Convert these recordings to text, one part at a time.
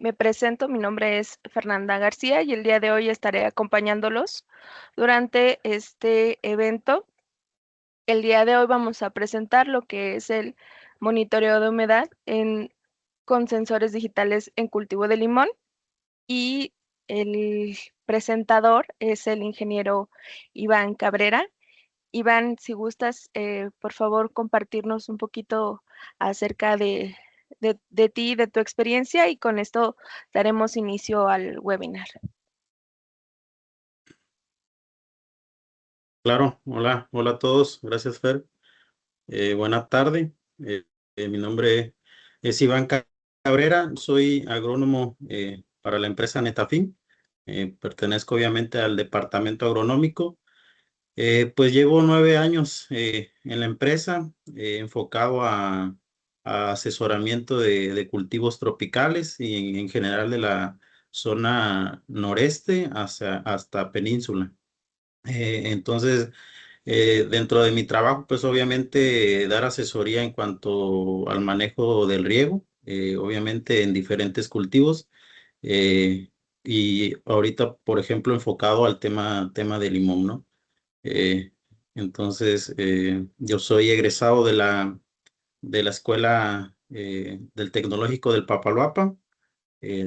Me presento, mi nombre es Fernanda García y el día de hoy estaré acompañándolos durante este evento. El día de hoy vamos a presentar lo que es el monitoreo de humedad con sensores digitales en cultivo de limón y el presentador es el ingeniero Iván Cabrera. Iván, si gustas, por favor, compartirnos un poquito acerca de ti, de tu experiencia, y con esto daremos inicio al webinar. Claro, hola a todos, gracias Fer. Buena tarde. Mi nombre es Iván Cabrera, soy agrónomo para la empresa Netafim. Pertenezco obviamente al departamento agronómico. Pues llevo 9 años en la empresa, enfocado a asesoramiento de cultivos tropicales y en general de la zona noreste hasta península. Entonces, dentro de mi trabajo, pues obviamente dar asesoría en cuanto al manejo del riego, obviamente en diferentes cultivos. eh, y ahorita, por ejemplo, enfocado al tema de limón, ¿no? Eh, entonces, yo soy egresado de la escuela del Tecnológico del Papaloapa.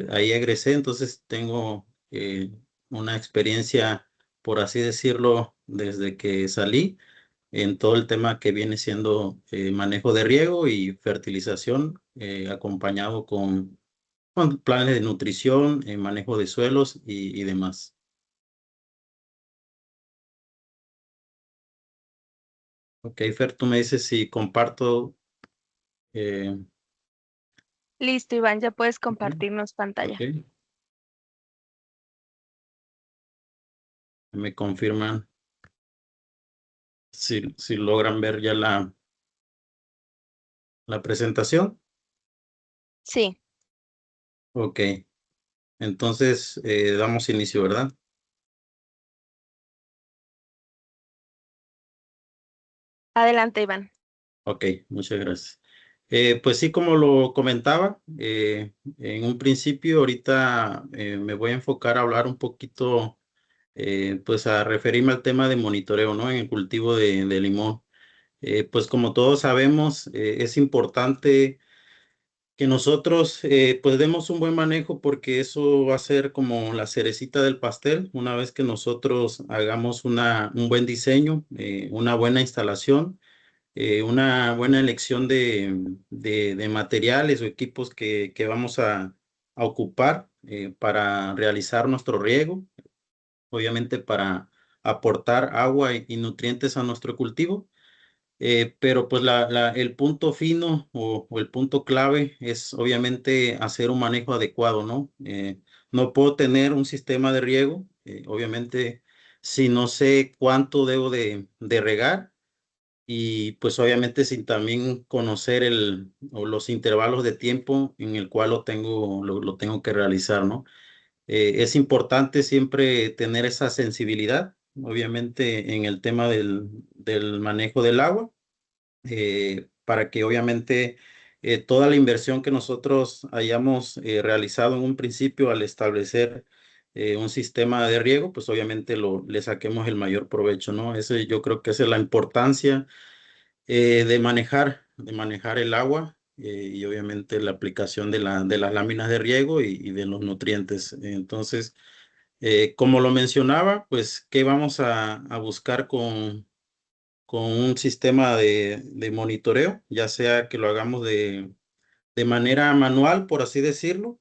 Ahí egresé, entonces tengo una experiencia, por así decirlo, desde que salí en todo el tema que viene siendo manejo de riego y fertilización, acompañado con planes de nutrición, manejo de suelos y demás. Ok, Fer, tú me dices si comparto. eh, Listo, Iván, ya puedes ok, compartirnos pantalla. ok. Me confirman si logran ver ya la presentación. Sí, Ok, entonces damos inicio, ¿verdad? adelante, Iván. Ok, muchas gracias. Pues sí, como lo comentaba, en un principio ahorita me voy a enfocar a hablar un poquito, pues a referirme al tema de monitoreo, ¿no? En el cultivo de limón. Pues como todos sabemos, es importante que nosotros pues demos un buen manejo, porque eso va a ser como la cerecita del pastel una vez que nosotros hagamos un buen diseño, una buena instalación, una buena elección de materiales o equipos que vamos a ocupar para realizar nuestro riego, obviamente para aportar agua y nutrientes a nuestro cultivo. Pero pues el punto fino o el punto clave es obviamente hacer un manejo adecuado, ¿no? No puedo tener un sistema de riego, obviamente, si no sé cuánto debo de regar, y pues obviamente sin también conocer o los intervalos de tiempo en el cual lo tengo que realizar, ¿no? Es importante siempre tener esa sensibilidad, obviamente, en el tema del manejo del agua, para que obviamente toda la inversión que nosotros hayamos realizado en un principio al establecer un sistema de riego, pues obviamente le saquemos el mayor provecho, ¿no? Yo creo que esa es la importancia de manejar el agua, y obviamente la aplicación de las láminas de riego y de los nutrientes. Entonces, como lo mencionaba, pues, ¿qué vamos a buscar con un sistema de monitoreo? Ya sea que lo hagamos de manera manual, por así decirlo,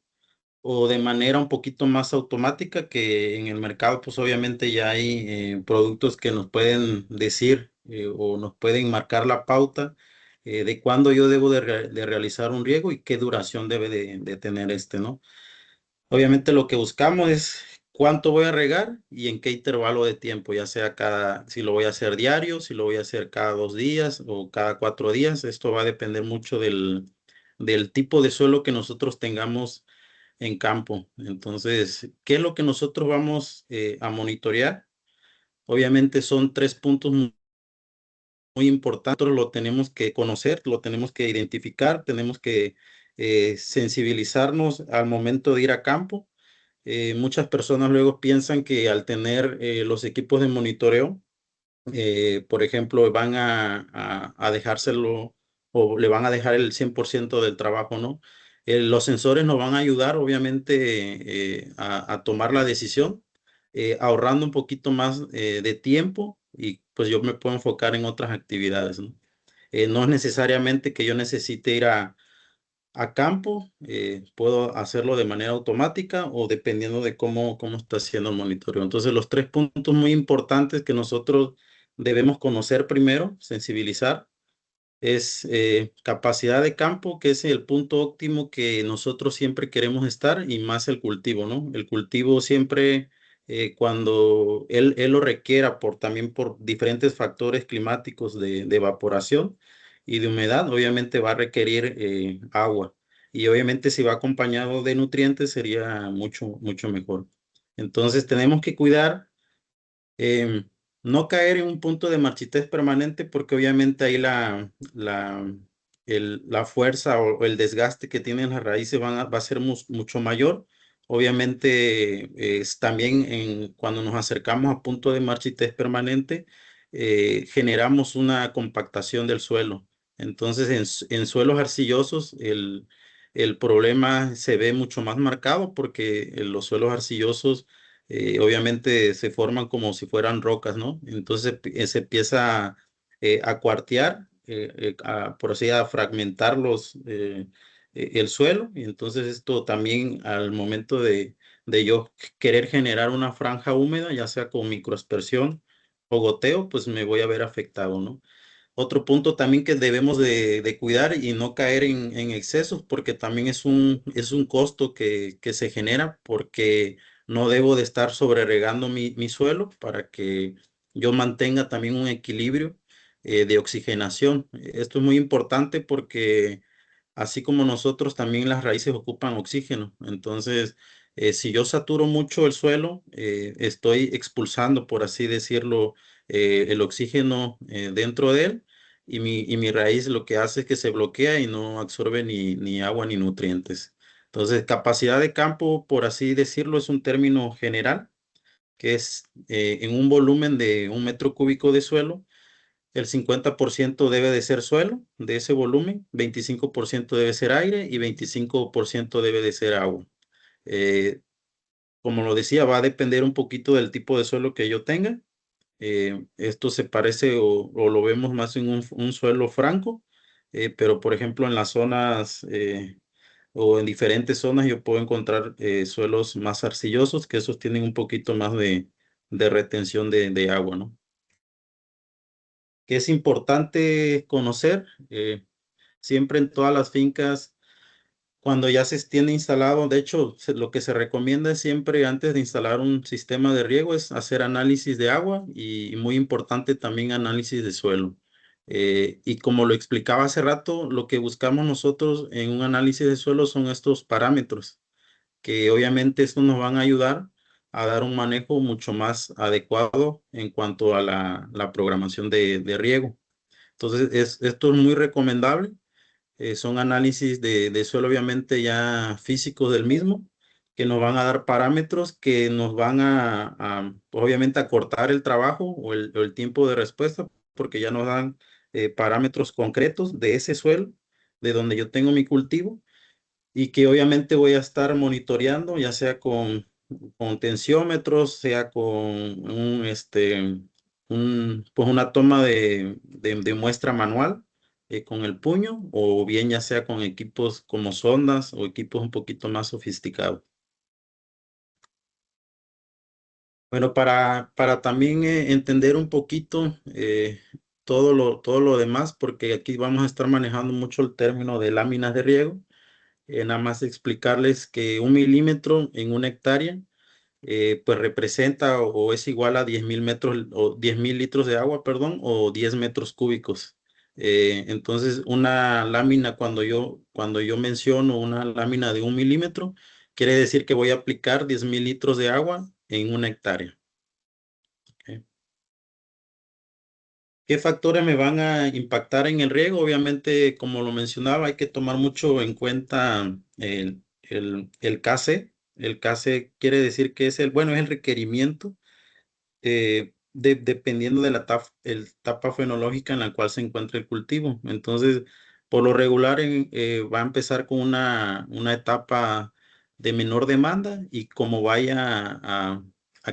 o de manera un poquito más automática, que en el mercado pues obviamente ya hay productos que nos pueden decir o nos pueden marcar la pauta de cuándo yo debo de realizar un riego y qué duración debe de tener ¿no? Obviamente lo que buscamos es cuánto voy a regar y en qué intervalo de tiempo, ya sea si lo voy a hacer diario, si lo voy a hacer cada 2 días o cada 4 días. Esto va a depender mucho del tipo de suelo que nosotros tengamos en campo. Entonces, ¿qué es lo que nosotros vamos a monitorear? Obviamente son 3 puntos muy importantes. Nosotros lo tenemos que conocer, lo tenemos que identificar, tenemos que sensibilizarnos al momento de ir a campo. Muchas personas luego piensan que al tener los equipos de monitoreo, por ejemplo, van a dejárselo o le van a dejar el 100% del trabajo, ¿no? Los sensores nos van a ayudar, obviamente, a tomar la decisión, ahorrando un poquito más de tiempo y pues yo me puedo enfocar en otras actividades, ¿no? No es necesariamente que yo necesite ir a campo, puedo hacerlo de manera automática o dependiendo de cómo está haciendo el monitoreo. Entonces, los tres puntos muy importantes que nosotros debemos conocer primero, sensibilizar, es capacidad de campo, que es el punto óptimo que nosotros siempre queremos estar, y más el cultivo, ¿no? El cultivo siempre, cuando él lo requiera también por diferentes factores climáticos de evaporación y de humedad, obviamente va a requerir agua. Y obviamente si va acompañado de nutrientes sería mucho mejor. Entonces tenemos que cuidar, em, no caer en un punto de marchitez permanente, porque obviamente ahí la fuerza o el desgaste que tienen las raíces va a ser mucho mayor. Obviamente también cuando nos acercamos a punto de marchitez permanente, generamos una compactación del suelo. Entonces en suelos arcillosos el problema se ve mucho más marcado, porque los suelos arcillosos obviamente se forman como si fueran rocas, ¿no? Entonces se empieza a cuartear, por así a fragmentar el suelo, y entonces esto también al momento de yo querer generar una franja húmeda, ya sea con microaspersión o goteo, pues me voy a ver afectado, ¿no? Otro punto también que debemos de cuidar y no caer en excesos, porque también es un costo que se genera, porque no debo de estar sobreregando mi suelo para que yo mantenga también un equilibrio de oxigenación. Esto es muy importante porque así como nosotros, también las raíces ocupan oxígeno. Entonces, si yo saturo mucho el suelo, estoy expulsando, por así decirlo, el oxígeno dentro de él, y mi raíz lo que hace es que se bloquea y no absorbe ni agua ni nutrientes. Entonces, capacidad de campo, por así decirlo, es un término general, que es en un volumen de 1 metro cúbico de suelo, el 50% debe de ser suelo de ese volumen, 25% debe ser aire y 25% debe de ser agua. Eh, Como lo decía, va a depender un poquito del tipo de suelo que yo tenga. Esto se parece o lo vemos más en un suelo franco, pero por ejemplo en las zonas o en diferentes zonas yo puedo encontrar suelos más arcillosos, que esos tienen un poquito más de retención de agua, ¿no? Que es importante conocer, siempre en todas las fincas, cuando ya se tiene instalado. De hecho, lo que se recomienda es siempre antes de instalar un sistema de riego es hacer análisis de agua, y muy importante también análisis de suelo. Y como lo explicaba hace rato, lo que buscamos nosotros en un análisis de suelo son estos parámetros, que obviamente estos nos van a ayudar a dar un manejo mucho más adecuado en cuanto a la programación de riego. Entonces, esto es muy recomendable. Son análisis de suelo, obviamente ya físicos del mismo, que nos van a dar parámetros que nos van obviamente, a cortar el trabajo o el tiempo de respuesta, porque ya nos dan parámetros concretos de ese suelo, de donde yo tengo mi cultivo, y que obviamente voy a estar monitoreando, ya sea con tensiómetros, sea con pues una toma de muestra manual, con el puño, o bien ya sea con equipos como sondas o equipos un poquito más sofisticados. Bueno, para también entender un poquito todo lo demás, porque aquí vamos a estar manejando mucho el término de láminas de riego. Nada más explicarles que 1 milímetro en una hectárea, pues representa o es igual a 10.000 metros o 10.000 litros de agua, perdón, o 10 metros cúbicos. Entonces, una lámina, cuando yo menciono una lámina de 1 milímetro, quiere decir que voy a aplicar 10.000 litros de agua en una hectárea. ¿Ok? ¿Qué factores me van a impactar en el riego? Obviamente, como lo mencionaba, hay que tomar mucho en cuenta el CASE. El CASE quiere decir que es bueno, es el requerimiento dependiendo de la etapa fenológica en la cual se encuentra el cultivo. Entonces, por lo regular, va a empezar con una etapa de menor demanda y como vaya a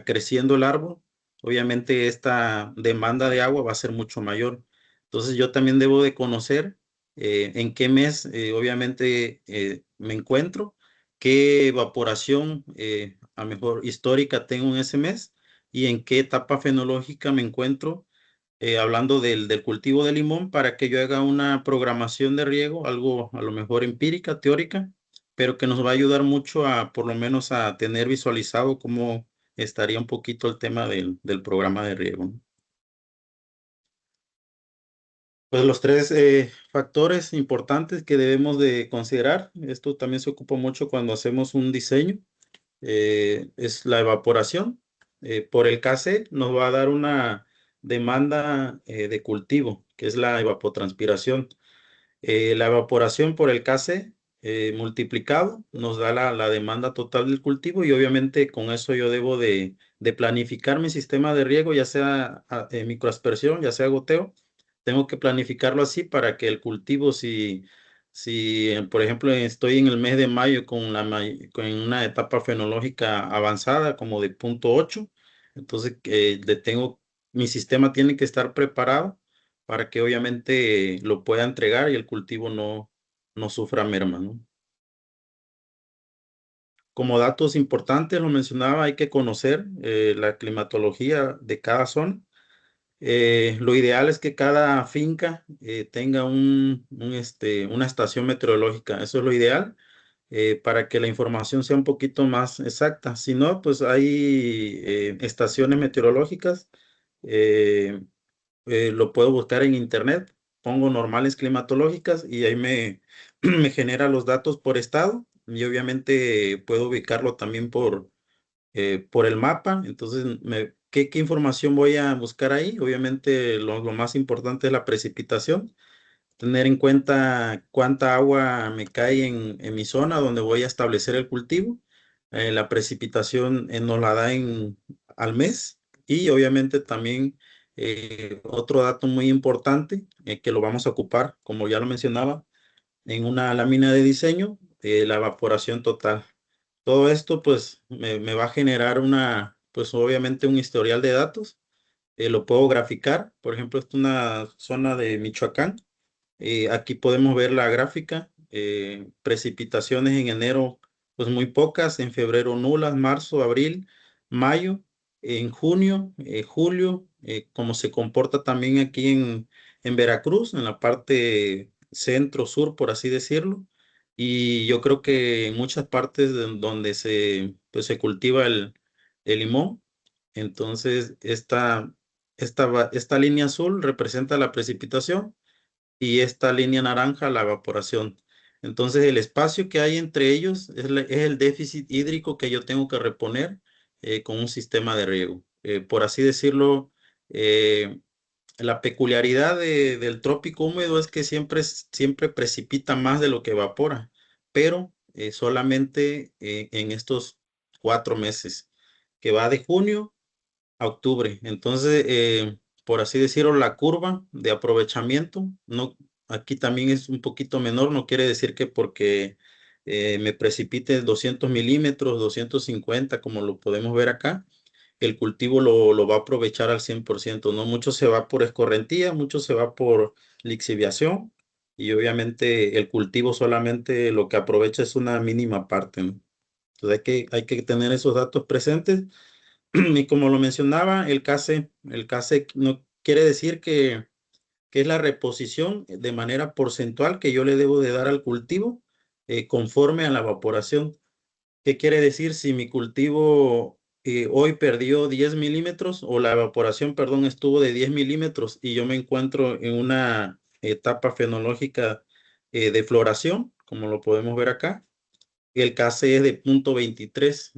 creciendo el árbol, obviamente esta demanda de agua va a ser mucho mayor. Entonces, yo también debo de conocer en qué mes, obviamente, me encuentro, qué evaporación, a mejor histórica tengo en ese mes y en qué etapa fenológica me encuentro, hablando del cultivo de limón, para que yo haga una programación de riego, algo a lo mejor empírica, teórica, pero que nos va a ayudar mucho a, por lo menos, a tener visualizado cómo estaría un poquito el tema del programa de riego, ¿no? Pues los tres factores importantes que debemos de considerar, esto también se ocupa mucho cuando hacemos un diseño, es la evaporación. Por el KC nos va a dar una demanda de cultivo, que es la evapotranspiración. La evaporación por el KC multiplicado nos da la demanda total del cultivo y obviamente con eso yo debo de planificar mi sistema de riego, ya sea microaspersión, ya sea goteo. Tengo que planificarlo así para que el cultivo, si por ejemplo, estoy en el mes de mayo con una etapa fenológica avanzada como de 0.8, entonces mi sistema tiene que estar preparado para que obviamente lo pueda entregar y el cultivo no sufra merma, ¿no? Como datos importantes, lo mencionaba, hay que conocer la climatología de cada zona. Lo ideal es que cada finca tenga una estación meteorológica. Eso es lo ideal, para que la información sea un poquito más exacta. Si no, pues hay estaciones meteorológicas. eh, lo puedo buscar en internet, pongo normales climatológicas y ahí me genera los datos por estado y obviamente puedo ubicarlo también por el mapa. Entonces, ¿qué información voy a buscar ahí? Obviamente lo más importante es la precipitación, tener en cuenta cuánta agua me cae en mi zona donde voy a establecer el cultivo. La precipitación nos la da al mes y obviamente también otro dato muy importante que lo vamos a ocupar, como ya lo mencionaba, en una lámina de diseño, la evaporación total. Todo esto pues me va a generar pues obviamente un historial de datos. Lo puedo graficar. Por ejemplo, esta es una zona de Michoacán. Aquí podemos ver la gráfica. Precipitaciones en enero, pues muy pocas. En febrero nulas, marzo, abril, mayo. En junio, julio, como se comporta también aquí en Veracruz, en la parte centro-sur, por así decirlo. Y yo creo que en muchas partes donde pues se cultiva el limón. Entonces, esta línea azul representa la precipitación y esta línea naranja la evaporación. Entonces, el espacio que hay entre ellos es el déficit hídrico que yo tengo que reponer con un sistema de riego. Por así decirlo, eh, la peculiaridad del trópico húmedo es que siempre precipita más de lo que evapora, pero solamente en estos 4 meses, que va de junio a octubre. Entonces, por así decirlo, la curva de aprovechamiento, no, aquí también es un poquito menor, no quiere decir que porque me precipite 200 milímetros, 250, como lo podemos ver acá, el cultivo lo va a aprovechar al 100%, ¿no? Mucho se va por escorrentía, mucho se va por lixiviación y obviamente el cultivo solamente lo que aprovecha es una mínima parte, ¿no? Entonces hay que tener esos datos presentes. Y como lo mencionaba, el CASE no quiere decir que es la reposición de manera porcentual que yo le debo de dar al cultivo conforme a la evaporación. ¿Qué quiere decir? Si mi cultivo hoy perdió 10 milímetros o la evaporación, perdón, estuvo de 10 milímetros y yo me encuentro en una etapa fenológica de floración, como lo podemos ver acá, el KC es de 0.23.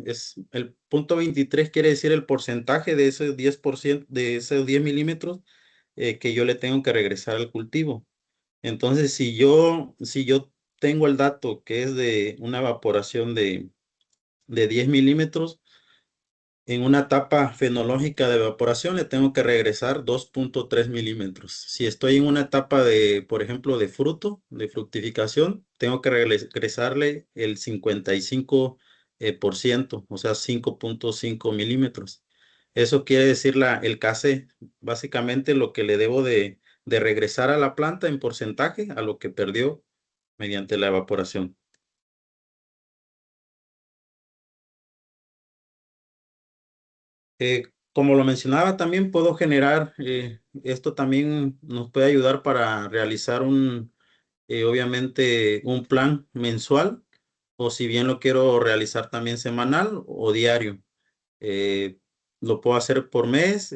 El 0.23 quiere decir el porcentaje de ese 10%, de esos 10 milímetros. que yo le tengo que regresar al cultivo. Entonces, si yo tengo el dato que es de una evaporación de 10 milímetros, en una etapa fenológica de evaporación le tengo que regresar 2.3 milímetros. Si estoy en una etapa de, por ejemplo, de fruto, de fructificación, tengo que regresarle el 55%, o sea, 5.5 milímetros. Eso quiere decir el KC, básicamente lo que le debo de regresar a la planta en porcentaje a lo que perdió mediante la evaporación. Como lo mencionaba, también puedo generar, esto también nos puede ayudar para realizar obviamente, un plan mensual, o si bien lo quiero realizar también semanal o diario. Eh, lo puedo hacer por mes.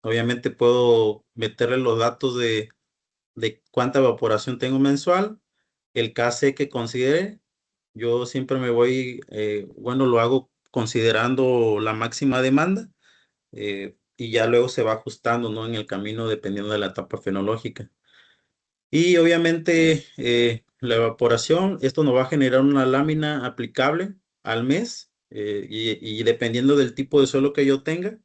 Obviamente puedo meterle los datos de cuánta evaporación tengo mensual, el KC que considere. Yo siempre me voy, bueno, lo hago considerando la máxima demanda, y ya luego se va ajustando, ¿no? En el camino dependiendo de la etapa fenológica. Y obviamente la evaporación, esto nos va a generar una lámina aplicable al mes, y dependiendo del tipo de suelo que yo tenga,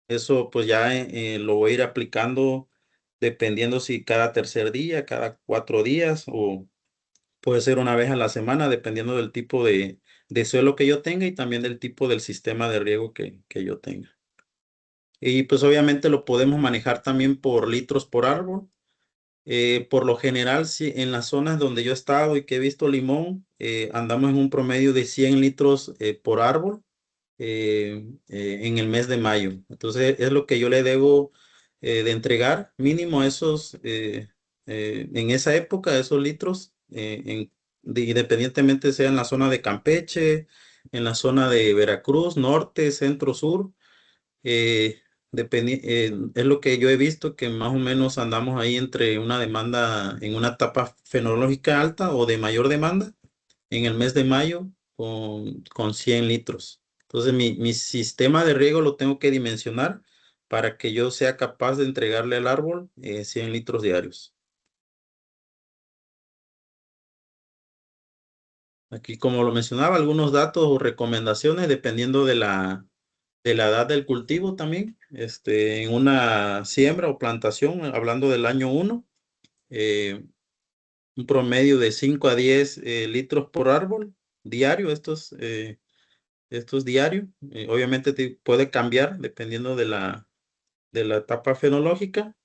eso pues ya lo voy a ir aplicando dependiendo si cada tercer día, cada 4 días, o puede ser una vez a la semana, dependiendo del tipo de suelo que yo tenga y también del tipo del sistema de riego que yo tenga. Y pues obviamente lo podemos manejar también por litros por árbol. Por lo general, sí, en las zonas donde yo he estado y que he visto limón, andamos en un promedio de 100 litros por árbol en el mes de mayo. Entonces, es lo que yo le debo de entregar, mínimo esos, en esa época, esos litros, independientemente sea en la zona de Campeche, en la zona de Veracruz, norte, centro, sur. Es lo que yo he visto, que más o menos andamos ahí entre una demanda en una etapa fenológica alta o de mayor demanda en el mes de mayo con 100 litros. Entonces mi sistema de riego lo tengo que dimensionar para que yo sea capaz de entregarle al árbol 100 litros diarios. Aquí, como lo mencionaba, algunos datos o recomendaciones dependiendo de la edad del cultivo también. En una siembra o plantación, hablando del año 1, un promedio de 5 a 10 litros por árbol diario. Esto es diario. Obviamente puede cambiar dependiendo de la etapa fenológica.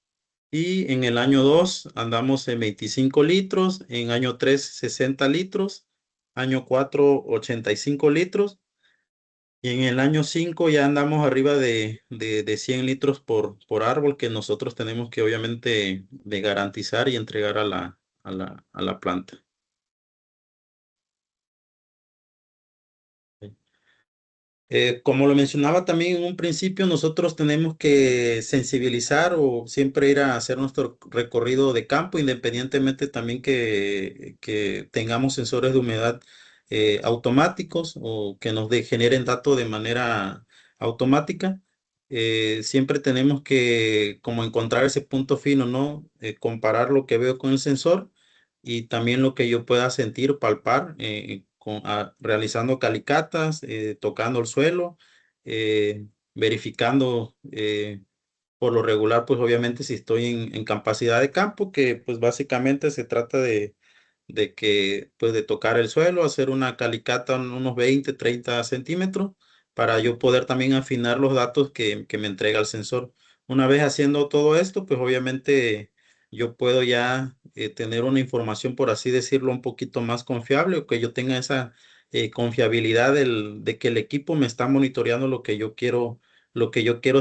Y en el año 2 andamos en 25 litros, en año 3 60 litros, año 4 85 litros. Y en el año 5 ya andamos arriba de 100 litros por árbol, que nosotros tenemos que obviamente de garantizar y entregar a la planta. Como lo mencionaba también en un principio, nosotros tenemos que sensibilizar o siempre ir a hacer nuestro recorrido de campo, independientemente también que tengamos sensores de humedad automáticos o que nos generen datos de manera automática. Siempre tenemos que como encontrar ese punto fino, ¿no? Comparar lo que veo con el sensor y también lo que yo pueda sentir o palpar realizando calicatas, tocando el suelo, verificando por lo regular, pues obviamente si estoy en capacidad de campo, que pues básicamente se trata de que, pues de tocar el suelo, hacer una calicata unos 20, 30 centímetros para yo poder también afinar los datos que me entrega el sensor. Una vez haciendo todo esto, pues obviamente yo puedo ya tener una información, por así decirlo, un poquito más confiable, o que yo tenga esa confiabilidad de que el equipo me está monitoreando lo que yo quiero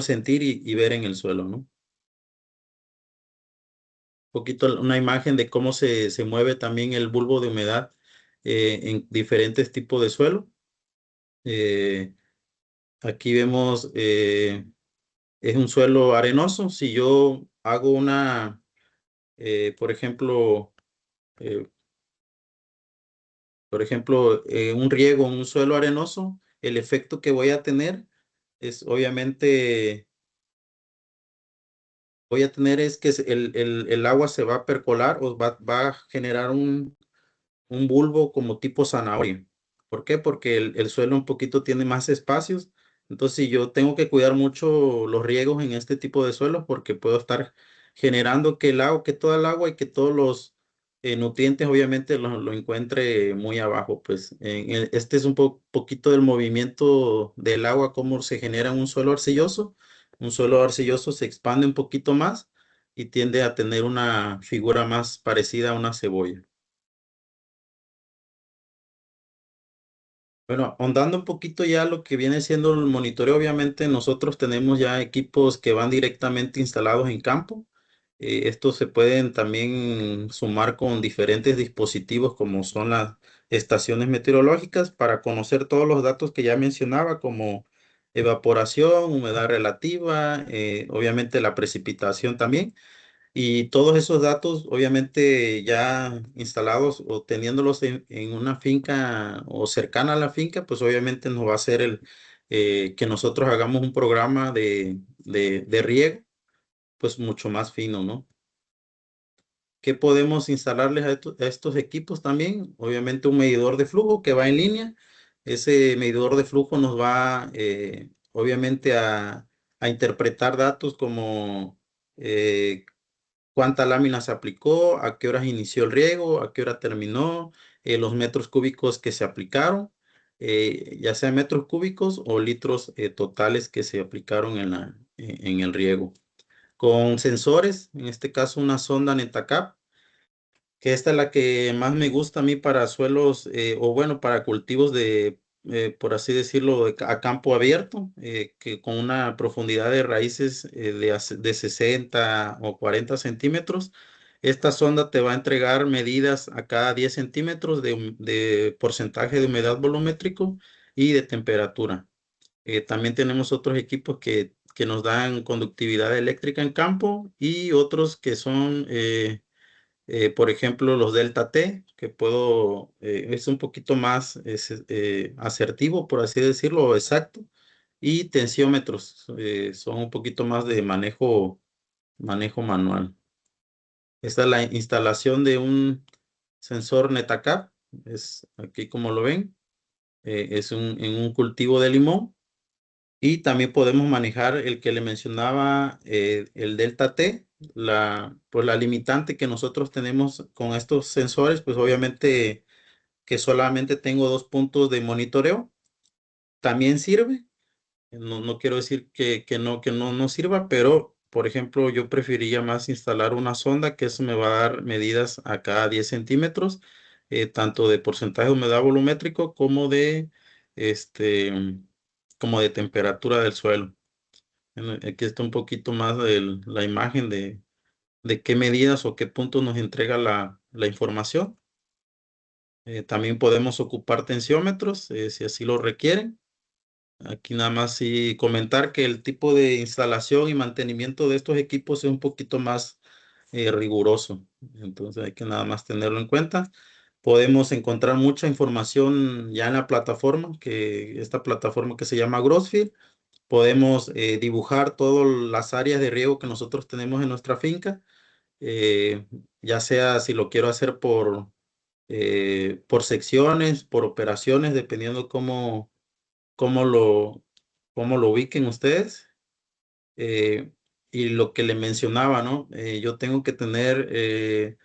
sentir y ver en el suelo, ¿no? Un poquito una imagen de cómo se mueve también el bulbo de humedad en diferentes tipos de suelo. Eh, Aquí vemos, es un suelo arenoso. Si yo hago por ejemplo, eh, un riego en un suelo arenoso, el efecto que voy a tener es obviamente voy a tener es que el agua se va a percolar o va a generar un bulbo como tipo zanahoria. ¿Por qué? Porque el suelo un poquito tiene más espacios. Entonces, si yo tengo que cuidar mucho los riegos en este tipo de suelos porque puedo estar generando que el agua, que toda el agua y que todos los nutrientes obviamente lo encuentre muy abajo. Pues este es un poquito del movimiento del agua, cómo se genera en un suelo arcilloso. Un suelo arcilloso se expande un poquito más y tiende a tener una figura más parecida a una cebolla. Bueno, ahondando un poquito ya lo que viene siendo el monitoreo, obviamente nosotros tenemos ya equipos que van directamente instalados en campo. Estos se pueden también sumar con diferentes dispositivos como son las estaciones meteorológicas para conocer todos los datos que ya mencionaba, como evaporación, humedad relativa, obviamente la precipitación también. Y todos esos datos, obviamente ya instalados o teniéndolos en una finca o cercana a la finca, pues obviamente nos va a hacer que nosotros hagamos un programa de riego, pues mucho más fino, ¿no? ¿Qué podemos instalarles a estos equipos también? Obviamente un medidor de flujo que va en línea. Ese medidor de flujo nos va, obviamente, a interpretar datos como eh, cuánta lámina se aplicó, a qué horas inició el riego, a qué hora terminó, los metros cúbicos que se aplicaron, ya sea metros cúbicos o litros totales que se aplicaron en el riego. Con sensores, en este caso una sonda Netacap, que esta es la que más me gusta a mí para suelos, o bueno, para cultivos por así decirlo, a campo abierto, que con una profundidad de raíces de 60 o 40 centímetros. Esta sonda te va a entregar medidas a cada 10 centímetros de porcentaje de humedad volumétrico y de temperatura. También tenemos otros equipos que nos dan conductividad eléctrica en campo y otros que son por ejemplo, los delta T, que es un poquito más asertivo, por así decirlo, o exacto, y tensiómetros, son un poquito más de manejo manual. Esta es la instalación de un sensor Netacap, es aquí como lo ven, en un cultivo de limón. Y también podemos manejar el que le mencionaba, el delta T, pues la limitante que nosotros tenemos con estos sensores, pues obviamente que solamente tengo dos puntos de monitoreo, también sirve. No quiero decir que no sirva, pero por ejemplo, yo preferiría más instalar una sonda que eso me va a dar medidas a cada 10 centímetros, tanto de porcentaje de humedad volumétrico este, como de temperatura del suelo. Aquí está un poquito más de la imagen de qué medidas o qué puntos nos entrega la información. También podemos ocupar tensiómetros, si así lo requieren. Aquí nada más sí comentar que el tipo de instalación y mantenimiento de estos equipos es un poquito más riguroso. Entonces hay que nada más tenerlo en cuenta. Podemos encontrar mucha información ya en la plataforma, esta plataforma que se llama Grossfield. Podemos dibujar todas las áreas de riego que nosotros tenemos en nuestra finca, eh, ya sea si lo quiero hacer por secciones, por operaciones, dependiendo cómo lo, cómo lo ubiquen ustedes. Eh, y lo que le mencionaba, ¿no? Yo tengo que tener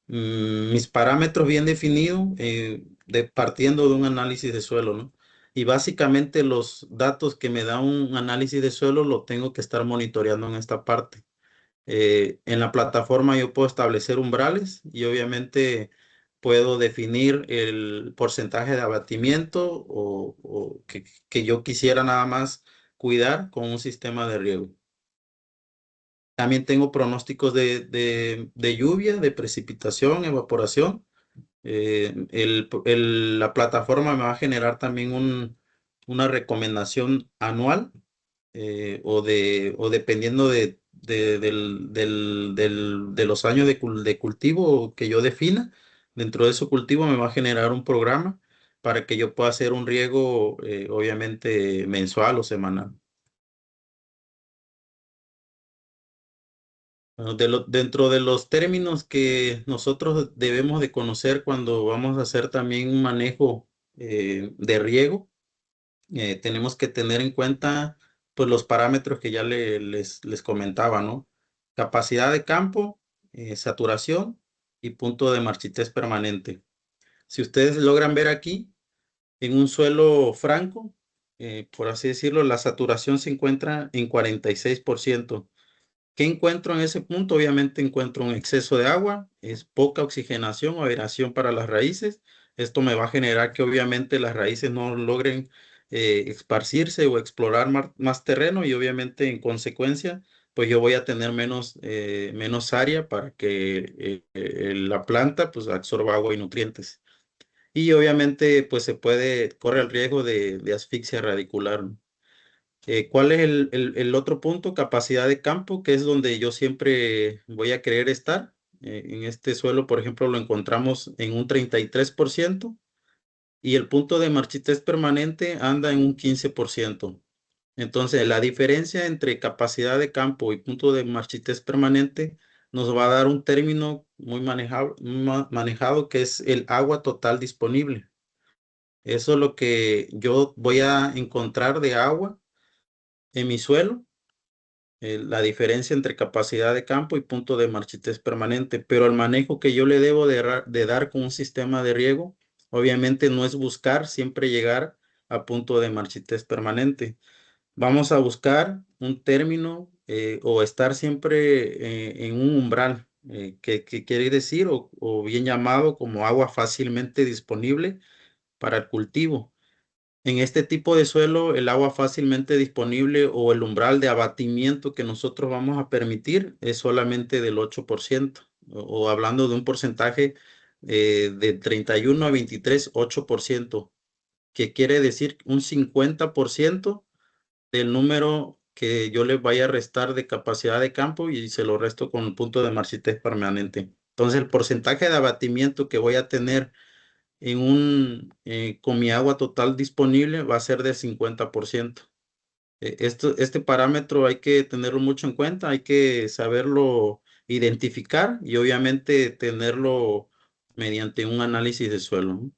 mis parámetros bien definidos, partiendo de un análisis de suelo, ¿no? Y básicamente los datos que me da un análisis de suelo lo tengo que estar monitoreando en esta parte. En la plataforma yo puedo establecer umbrales y obviamente puedo definir el porcentaje de abatimiento o que yo quisiera nada más cuidar con un sistema de riego. También tengo pronósticos de lluvia, de precipitación, evaporación. La plataforma me va a generar también una recomendación anual, o dependiendo de los años de cultivo que yo defina. Dentro de ese cultivo me va a generar un programa para que yo pueda hacer un riego, obviamente mensual o semanal. Bueno, dentro de los términos que nosotros debemos de conocer cuando vamos a hacer también un manejo de riego, tenemos que tener en cuenta pues los parámetros que ya les comentaba, ¿no? Capacidad de campo, saturación y punto de marchitez permanente. Si ustedes logran ver aquí, en un suelo franco, por así decirlo, la saturación se encuentra en 46%. ¿Qué encuentro en ese punto? Obviamente encuentro un exceso de agua, es poca oxigenación o aeración para las raíces. Esto me va a generar que obviamente las raíces no logren esparcirse o explorar más terreno y obviamente en consecuencia, pues yo voy a tener menos área para que la planta pues absorba agua y nutrientes. Y obviamente pues corre el riesgo de asfixia radicular, ¿no? ¿Cuál es el otro punto? Capacidad de campo, que es donde yo siempre voy a querer estar. En este suelo, por ejemplo, lo encontramos en un 33% y el punto de marchitez permanente anda en un 15%. Entonces, la diferencia entre capacidad de campo y punto de marchitez permanente nos va a dar un término muy manejado que es el agua total disponible. Eso es lo que yo voy a encontrar de agua en mi suelo, la diferencia entre capacidad de campo y punto de marchitez permanente, pero el manejo que yo le debo de dar con un sistema de riego, obviamente no es buscar siempre llegar a punto de marchitez permanente. Vamos a buscar un término o estar siempre en un umbral, que quiere decir, o bien llamado como agua fácilmente disponible para el cultivo. En este tipo de suelo, el agua fácilmente disponible o el umbral de abatimiento que nosotros vamos a permitir es solamente del 8%, o hablando de un porcentaje de 31 a 23, 8%, que quiere decir un 50% del número que yo le vaya a restar de capacidad de campo y se lo resto con un punto de marchitez permanente. Entonces, el porcentaje de abatimiento que voy a tener con mi agua total disponible va a ser del 50%. Este parámetro hay que tenerlo mucho en cuenta, hay que saberlo identificar y obviamente tenerlo mediante un análisis de suelo, ¿no?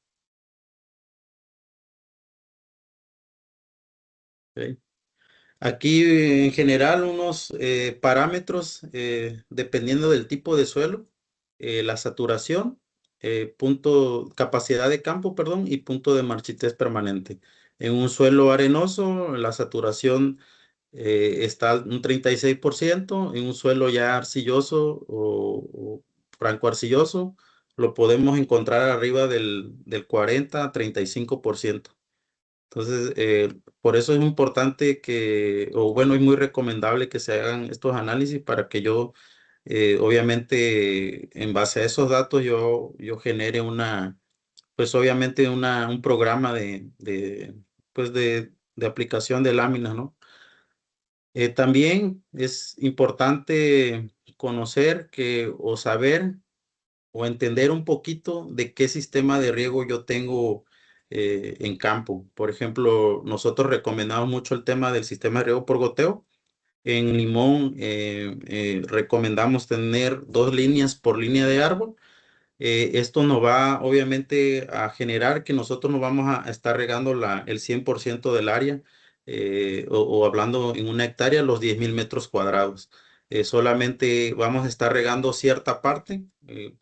Ok. Aquí en general unos parámetros dependiendo del tipo de suelo, la saturación, capacidad de campo, perdón, y punto de marchitez permanente. En un suelo arenoso, la saturación está un 36%. En un suelo ya arcilloso o franco arcilloso, lo podemos encontrar arriba del 40 a 35%. Entonces, por eso es importante o bueno, es muy recomendable que se hagan estos análisis para que yo, obviamente, en base a esos datos, yo genere pues obviamente un programa pues de aplicación de láminas, ¿no? También es importante conocer o saber o entender un poquito de qué sistema de riego yo tengo en campo. Por ejemplo, nosotros recomendamos mucho el tema del sistema de riego por goteo. En Limón recomendamos tener 2 líneas por línea de árbol. Esto nos va obviamente a generar que nosotros no vamos a estar regando el 100% del área, o hablando en una hectárea, los 10,000 metros cuadrados. Solamente vamos a estar regando cierta parte,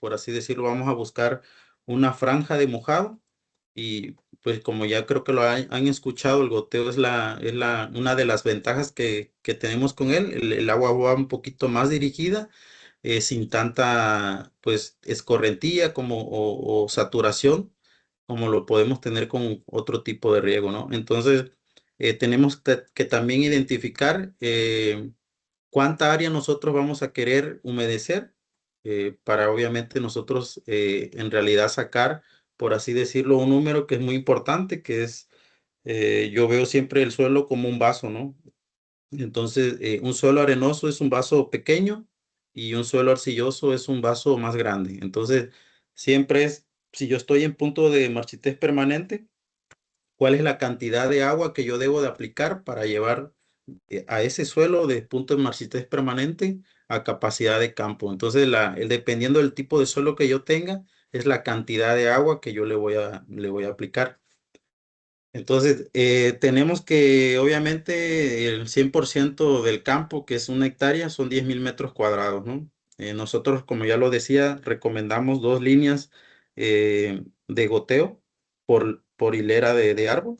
por así decirlo, vamos a buscar una franja de mojado y pues como ya creo que lo han escuchado, el goteo una de las ventajas que tenemos con él. El agua va un poquito más dirigida, sin tanta pues escorrentía o saturación como lo podemos tener con otro tipo de riego, ¿no? Entonces, tenemos que también identificar cuánta área nosotros vamos a querer humedecer, para obviamente nosotros en realidad sacar, por así decirlo, un número que es muy importante, que es, yo veo siempre el suelo como un vaso, ¿no? Entonces, un suelo arenoso es un vaso pequeño y un suelo arcilloso es un vaso más grande. Entonces, siempre si yo estoy en punto de marchitez permanente, ¿cuál es la cantidad de agua que yo debo de aplicar para llevar a ese suelo de punto de marchitez permanente a capacidad de campo. Entonces, dependiendo del tipo de suelo que yo tenga, es la cantidad de agua que yo le voy a aplicar. Entonces, tenemos que, obviamente, el 100% del campo, que es 1 hectárea, son 10,000 metros cuadrados, ¿no? Nosotros, como ya lo decía, recomendamos 2 líneas de goteo por hilera de árbol.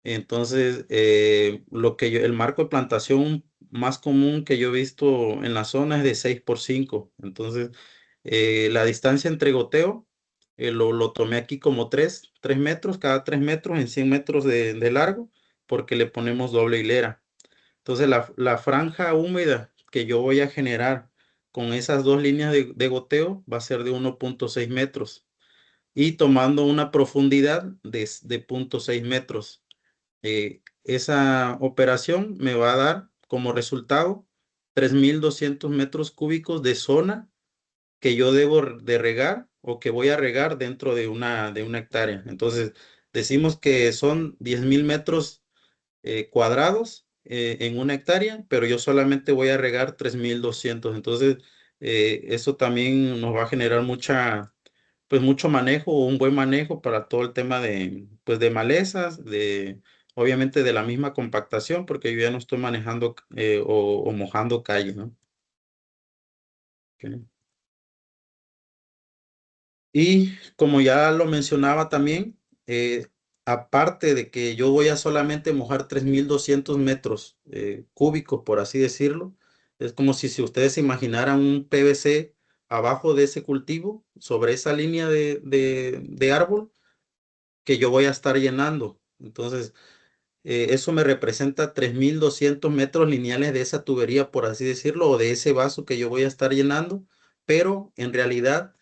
Entonces, el marco de plantación más común que yo he visto en la zona es de 6 por 5. Entonces, la distancia entre goteo lo tomé aquí como 3 metros, cada 3 metros en 100 metros de largo, porque le ponemos doble hilera. Entonces, la franja húmeda que yo voy a generar con esas 2 líneas de goteo va a ser de 1,6 metros y tomando una profundidad de 0,6 metros. Esa operación me va a dar como resultado 3,200 metros cúbicos de zona que yo debo de regar o que voy a regar dentro de una hectárea. Entonces, decimos que son 10,000 metros cuadrados en 1 hectárea, pero yo solamente voy a regar 3,200. Entonces, eso también nos va a generar pues mucho manejo o un buen manejo para todo el tema pues de malezas, obviamente de la misma compactación, porque yo ya no estoy manejando o mojando calles, ¿no? Ok. Y como ya lo mencionaba también, aparte de que yo voy a solamente mojar 3,200 metros cúbicos, por así decirlo, es como si ustedes se imaginaran un PVC abajo de ese cultivo, sobre esa línea de árbol que yo voy a estar llenando. Entonces, eso me representa 3,200 metros lineales de esa tubería, por así decirlo, o de ese vaso que yo voy a estar llenando, pero en realidad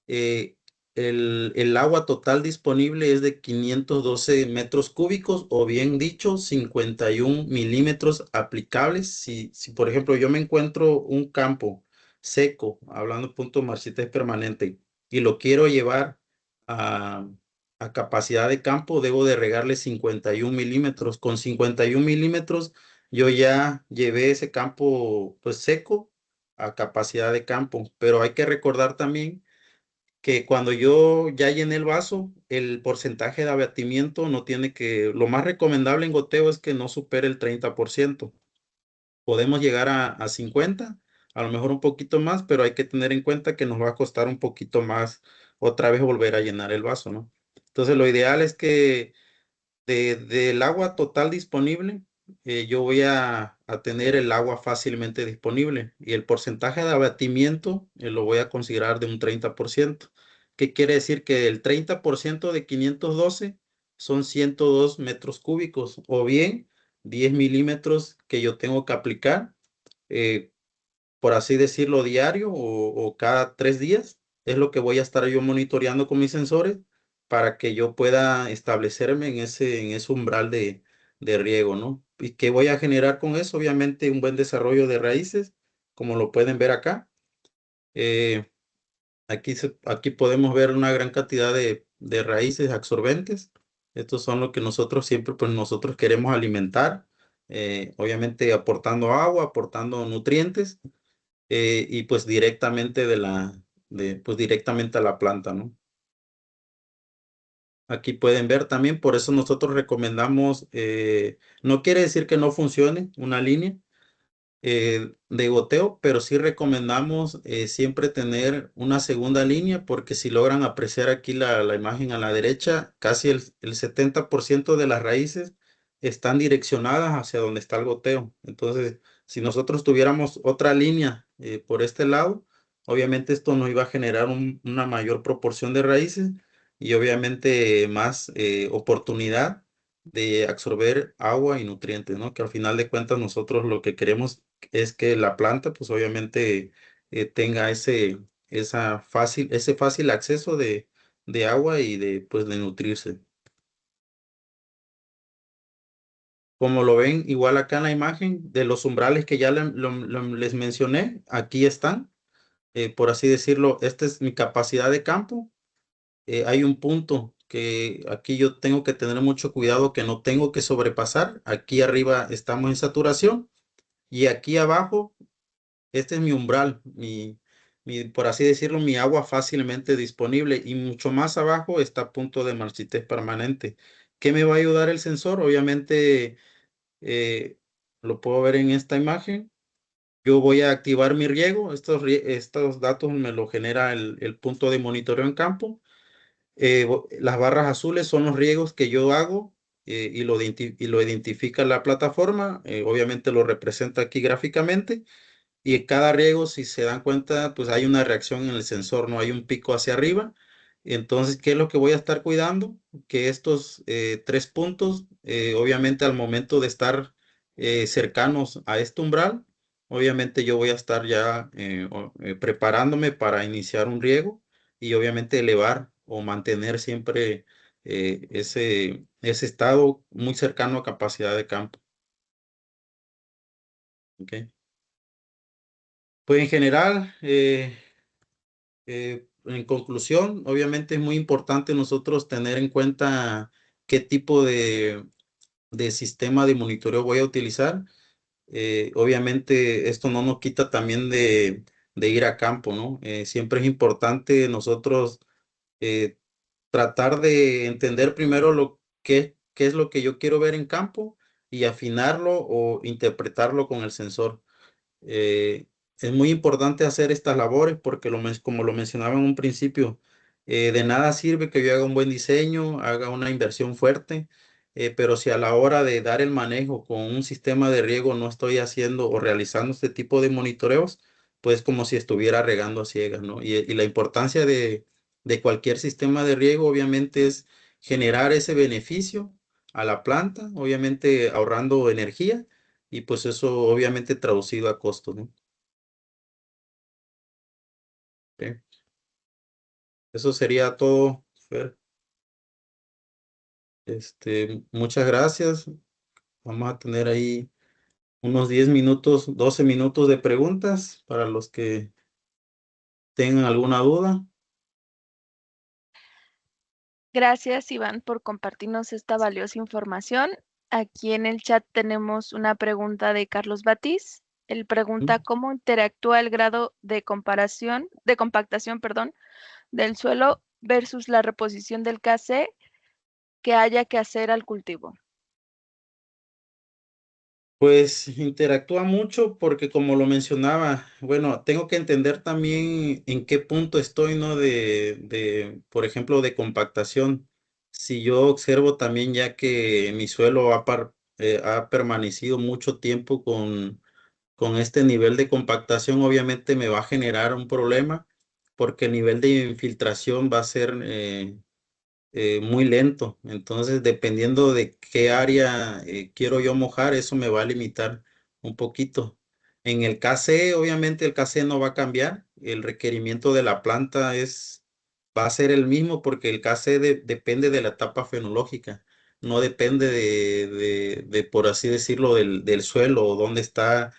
eh, el agua total disponible es de 512 metros cúbicos, o bien dicho, 51 milímetros aplicables. Si por ejemplo, yo me encuentro un campo seco, hablando punto marchita es permanente, y lo quiero llevar a capacidad de campo, debo de regarle 51 milímetros. Con 51 milímetros yo ya llevé ese campo pues seco a capacidad de campo, pero hay que recordar también que cuando yo ya llené el vaso, el porcentaje de abatimiento no tiene lo más recomendable en goteo es que no supere el 30%. Podemos llegar a 50, a lo mejor un poquito más, pero hay que tener en cuenta que nos va a costar un poquito más otra vez volver a llenar el vaso, ¿no? Entonces, lo ideal es que del agua total disponible, yo voy a tener el agua fácilmente disponible y el porcentaje de abatimiento lo voy a considerar de un 30%. ¿Qué quiere decir? Que el 30% de 512 son 102 metros cúbicos, o bien 10 milímetros que yo tengo que aplicar, eh, por así decirlo, diario o cada 3 días. Es lo que voy a estar yo monitoreando con mis sensores para que yo pueda establecerme en ese umbral de riego, ¿no? ¿Y qué voy a generar con eso? Obviamente un buen desarrollo de raíces, como lo pueden ver acá. Eh, aquí podemos ver una gran cantidad de raíces absorbentes. Estos son lo que nosotros siempre, pues nosotros queremos alimentar, obviamente aportando agua, aportando nutrientes y pues pues directamente a la planta, ¿no? Aquí pueden ver también, por eso nosotros recomendamos, no quiere decir que no funcione una línea de goteo, pero sí recomendamos siempre tener una segunda línea, porque si logran apreciar aquí la imagen a la derecha, casi el 70% de las raíces están direccionadas hacia donde está el goteo. Entonces, si nosotros tuviéramos otra línea por este lado, obviamente esto nos iba a generar una mayor proporción de raíces y obviamente más oportunidad de absorber agua y nutrientes, ¿no? Que al final de cuentas nosotros lo que queremos es que la planta, pues obviamente tenga ese fácil acceso de agua y pues, de nutrirse. Como lo ven, igual acá en la imagen de los umbrales que ya les mencioné, aquí están. Por así decirlo, esta es mi capacidad de campo. Hay un punto que aquí yo tengo que tener mucho cuidado que no tengo que sobrepasar. Aquí arriba estamos en saturación y aquí abajo, este es mi umbral, por así decirlo, mi agua fácilmente disponible y mucho más abajo está a punto de marchitez permanente. ¿Qué me va a ayudar el sensor? Obviamente, eh, lo puedo ver en esta imagen. Yo voy a activar mi riego. Estos datos me lo genera el punto de monitoreo en campo. Las barras azules son los riegos que yo hago, y lo identifica la plataforma. Obviamente lo representa aquí gráficamente. Y en cada riego, si se dan cuenta, pues hay una reacción en el sensor, no hay un pico hacia arriba. Entonces, ¿qué es lo que voy a estar cuidando? Que estos tres puntos, obviamente al momento de estar cercanos a este umbral, obviamente yo voy a estar ya preparándome para iniciar un riego y obviamente elevar o mantener siempre ese estado muy cercano a capacidad de campo. ¿Ok? Pues en general, en conclusión, obviamente es muy importante nosotros tener en cuenta qué tipo de sistema de monitoreo voy a utilizar. Obviamente esto no nos quita también de ir a campo, ¿no? Siempre es importante nosotros eh, tratar de entender primero qué es lo que yo quiero ver en campo y afinarlo o interpretarlo con el sensor. Eh, es muy importante hacer estas labores porque como lo mencionaba en un principio, de nada sirve que yo haga un buen diseño, haga una inversión fuerte, pero si a la hora de dar el manejo con un sistema de riego no estoy haciendo o realizando este tipo de monitoreos, pues como si estuviera regando a ciegas, ¿no? Y la importancia de cualquier sistema de riego obviamente es generar ese beneficio a la planta, obviamente ahorrando energía y pues eso obviamente traducido a costo, ¿no? Ok. Eso sería todo, Fer. Muchas gracias. Vamos a tener ahí unos 10 minutos, 12 minutos de preguntas para los que tengan alguna duda. Gracias, Iván, por compartirnos esta valiosa información. Aquí en el chat tenemos una pregunta de Carlos Batiz. Él pregunta ¿Mm? cómo interactúa el grado de compactación, perdón, del suelo versus la reposición del KC que haya que hacer al cultivo. Pues interactúa mucho porque como lo mencionaba, bueno, tengo que entender también en qué punto estoy, ¿no? Por ejemplo, de compactación. Si yo observo también ya que mi suelo ha permanecido mucho tiempo con este nivel de compactación, obviamente me va a generar un problema porque el nivel de infiltración va a ser muy lento. Entonces, dependiendo de qué área quiero yo mojar, eso me va a limitar un poquito. En el KC, obviamente el KC no va a cambiar. El requerimiento de la planta va a ser el mismo porque el KC depende de la etapa fenológica. No depende por así decirlo, del suelo o dónde está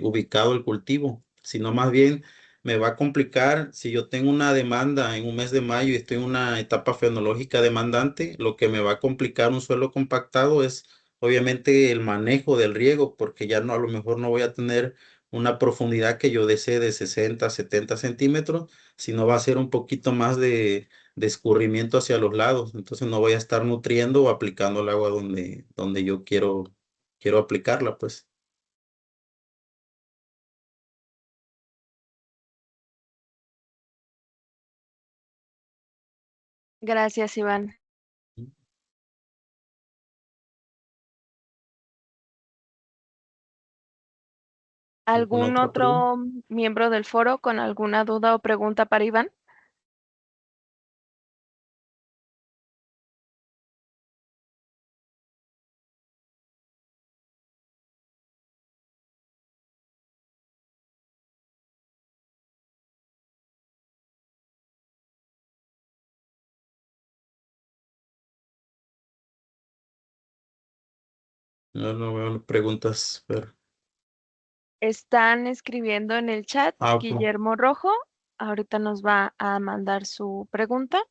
ubicado el cultivo, sino más bien me va a complicar si yo tengo una demanda en un mes de mayo y estoy en una etapa fenológica demandante. Lo que me va a complicar un suelo compactado es obviamente el manejo del riego, porque ya no, a lo mejor no voy a tener una profundidad que yo desee de 60, 70 centímetros, sino va a ser un poquito más de escurrimiento hacia los lados. Entonces no voy a estar nutriendo o aplicando el agua donde yo quiero aplicarla, pues. Gracias, Iván. ¿Alguna ¿Algún otra pregunta? otro miembro del foro con alguna duda o pregunta para Iván? No veo preguntas, pero... Están escribiendo en el chat Ah, ok. Guillermo Rojo. Ahorita nos va a mandar su pregunta.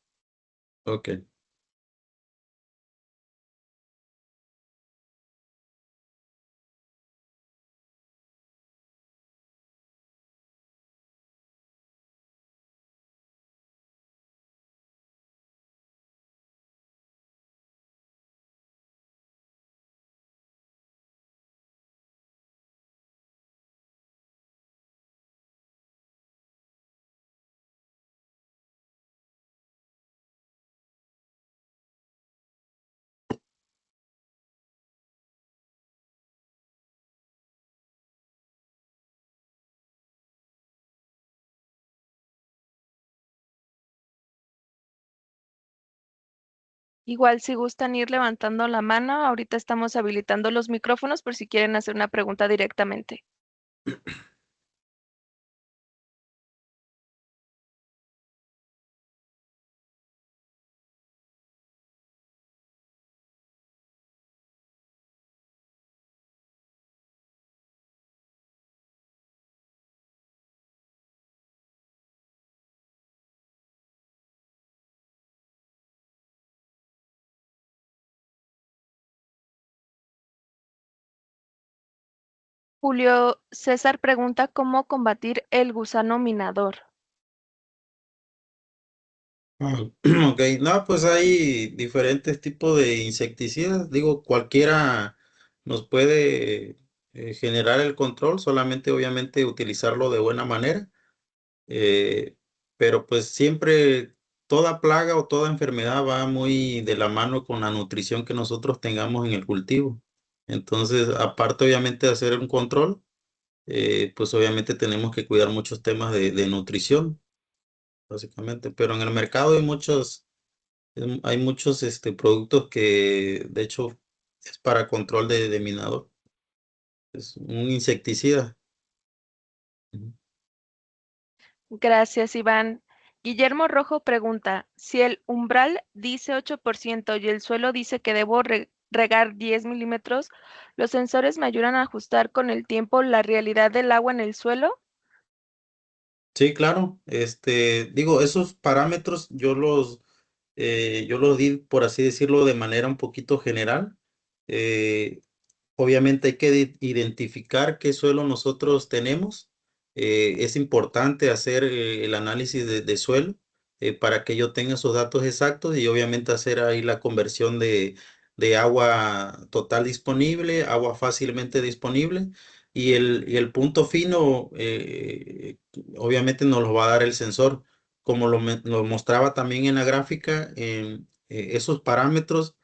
Ok. Igual si gustan ir levantando la mano, ahorita estamos habilitando los micrófonos por si quieren hacer una pregunta directamente. Julio César pregunta cómo combatir el gusano minador. Ah, ok, no, pues hay diferentes tipos de insecticidas. Digo, cualquiera nos puede generar el control, solamente obviamente utilizarlo de buena manera. Eh, pero pues siempre toda plaga o toda enfermedad va muy de la mano con la nutrición que nosotros tengamos en el cultivo. Entonces, aparte obviamente de hacer un control, pues obviamente tenemos que cuidar muchos temas de nutrición, básicamente. Pero en el mercado hay muchos productos que de hecho es para control de minador. Es un insecticida. Ujú. Gracias, Iván. Guillermo Rojo pregunta, si el umbral dice 8% y el suelo dice que debo regar 10 milímetros, ¿los sensores me ayudan a ajustar con el tiempo la realidad del agua en el suelo? Sí, claro. Digo, esos parámetros yo los di, por así decirlo, de manera un poquito general. Eh, Obviamente hay que identificar qué suelo nosotros tenemos. Es importante hacer el análisis de suelo para que yo tenga esos datos exactos y obviamente hacer ahí la conversión de agua total disponible, agua fácilmente disponible y el punto fino obviamente nos lo va a dar el sensor. Como lo mostraba también en la gráfica, esos parámetros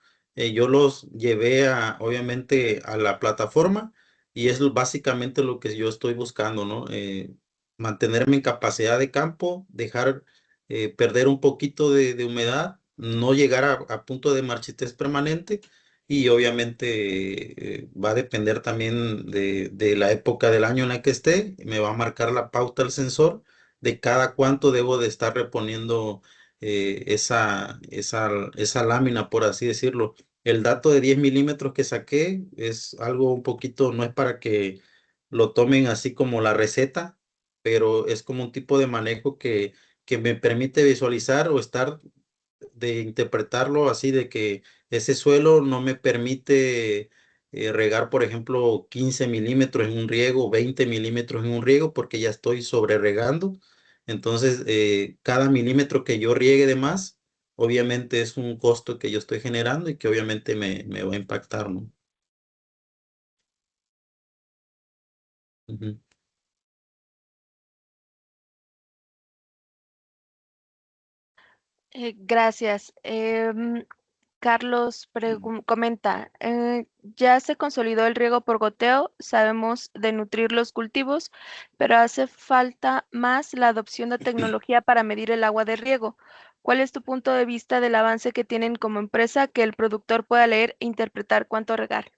yo los llevé obviamente a la plataforma y es básicamente lo que yo estoy buscando, ¿no? Mantenerme en capacidad de campo, dejar perder un poquito de humedad, no llegar a punto de marchitez permanente y obviamente va a depender también de la época del año en la que esté, me va a marcar la pauta el sensor de cada cuánto debo de estar reponiendo esa lámina, por así decirlo. El dato de 10 milímetros que saqué es algo un poquito, no es para que lo tomen así como la receta, pero es como un tipo de manejo que me permite visualizar o estar de interpretarlo así de que ese suelo no me permite regar, por ejemplo, 15 milímetros en un riego, 20 milímetros en un riego, porque ya estoy sobre regando. Entonces, cada milímetro que yo riegue de más, obviamente es un costo que yo estoy generando y que obviamente me va a impactar, ¿no? Ujú. Gracias. Carlos comenta, ya se consolidó el riego por goteo, sabemos de nutrir los cultivos, pero hace falta más la adopción de tecnología para medir el agua de riego. ¿Cuál es tu punto de vista del avance que tienen como empresa que el productor pueda leer e interpretar cuánto regar?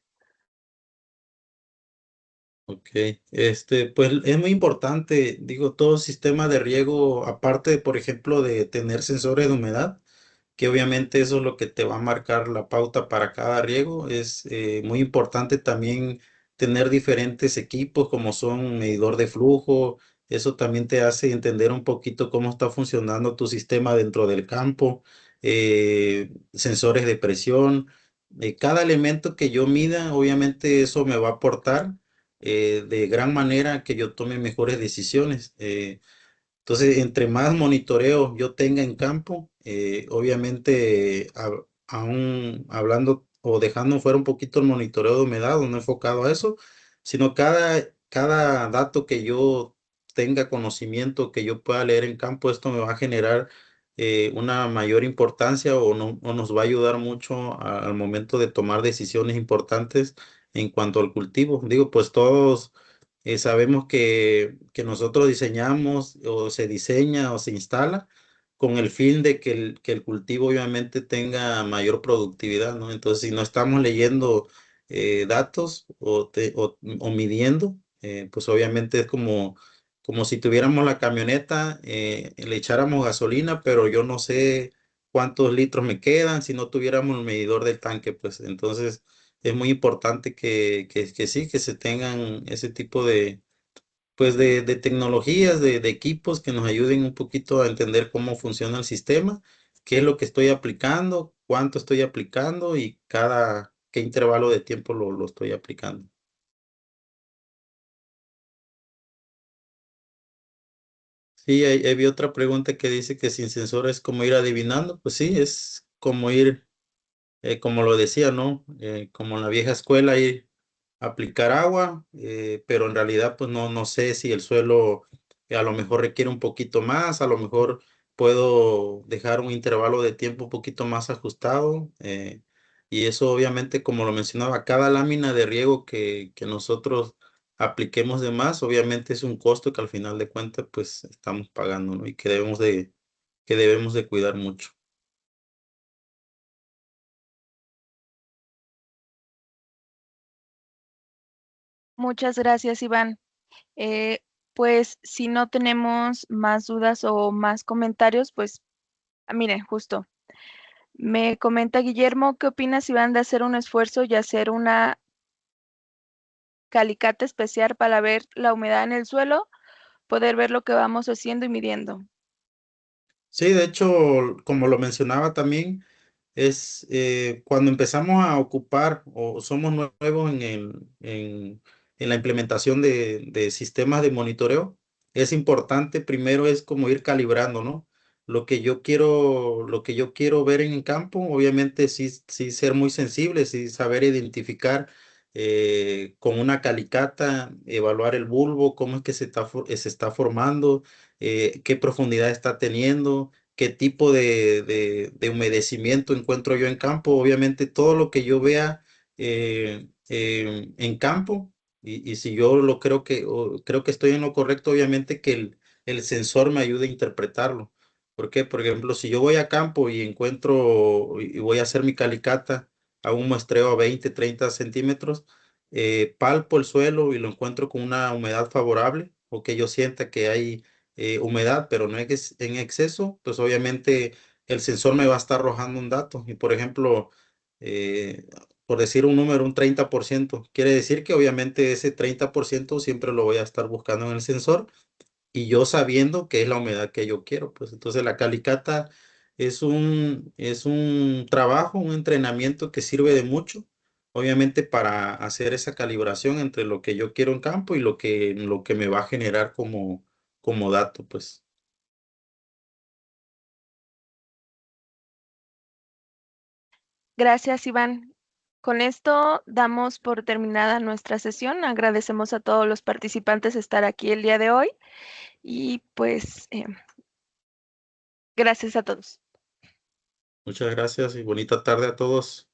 Ok, pues es muy importante, digo, todo sistema de riego, aparte, por ejemplo, de tener sensores de humedad, que obviamente eso es lo que te va a marcar la pauta para cada riego. Es muy importante también tener diferentes equipos como son medidor de flujo. Eso también te hace entender un poquito cómo está funcionando tu sistema dentro del campo. sensores de presión. Cada elemento que yo mida, obviamente eso me va a aportar de gran manera que yo tome mejores decisiones. Entonces, entre más monitoreo yo tenga en campo, obviamente, aún hablando o dejando fuera un poquito el monitoreo de humedad, o no enfocado a eso, sino cada dato que yo tenga conocimiento, que yo pueda leer en campo, esto me va a generar una mayor importancia o, no, o nos va a ayudar mucho al momento de tomar decisiones importantes en cuanto al cultivo. Digo, pues todos sabemos que nosotros diseñamos o se diseña o se instala con el fin de que el cultivo obviamente tenga mayor productividad, ¿no? Entonces, si no estamos leyendo datos o midiendo, pues obviamente es como si tuviéramos la camioneta, le echáramos gasolina, pero yo no sé cuántos litros me quedan si no tuviéramos el medidor del tanque, pues entonces es muy importante que sí, que se tengan ese tipo de, pues de tecnologías, de equipos que nos ayuden un poquito a entender cómo funciona el sistema, qué es lo que estoy aplicando, cuánto estoy aplicando y qué intervalo de tiempo lo estoy aplicando. Sí, ahí vi otra pregunta que dice que sin sensor es como ir adivinando. Pues sí, es como ir como lo decía, ¿no? Como en la vieja escuela, ir a aplicar agua, pero en realidad pues no sé si el suelo a lo mejor requiere un poquito más, a lo mejor puedo dejar un intervalo de tiempo un poquito más ajustado, y eso obviamente, como lo mencionaba, cada lámina de riego que nosotros apliquemos de más, obviamente es un costo que al final de cuentas pues estamos pagando, ¿no? Y que debemos de cuidar mucho. Muchas gracias, Iván. Eh, pues si no tenemos más dudas o más comentarios, pues mire, justo. Me comenta Guillermo, ¿qué opinas, Iván, de hacer un esfuerzo y hacer una calicata especial para ver la humedad en el suelo, poder ver lo que vamos haciendo y midiendo? Sí, de hecho, como lo mencionaba también, es cuando empezamos a ocupar o somos nuevos en la implementación de sistemas de monitoreo, es importante primero es como ir calibrando, ¿no? Lo que yo quiero ver en el campo, obviamente sí ser muy sensible, sí saber identificar con una calicata, evaluar el bulbo, cómo es que se está formando, qué profundidad está teniendo, qué tipo de humedecimiento encuentro yo en campo. Obviamente todo lo que yo vea en campo, y si yo lo creo creo que estoy en lo correcto, obviamente que el sensor me ayude a interpretarlo. ¿Por qué? Por ejemplo, si yo voy a campo y encuentro y voy a hacer mi calicata a un muestreo a 20, 30 centímetros, palpo el suelo y lo encuentro con una humedad favorable o que yo sienta que hay humedad, pero no es en exceso, pues obviamente el sensor me va a estar arrojando un dato. Y por ejemplo, eh, por decir un número, un 30%, quiere decir que obviamente ese 30% siempre lo voy a estar buscando en el sensor y yo sabiendo que es la humedad que yo quiero. Pues entonces la calicata es un trabajo, un entrenamiento que sirve de mucho. Obviamente para hacer esa calibración entre lo que yo quiero en campo y lo que me va a generar como dato, pues. Gracias, Iván. Con esto damos por terminada nuestra sesión. Agradecemos a todos los participantes estar aquí el día de hoy y pues gracias a todos. Muchas gracias y bonita tarde a todos.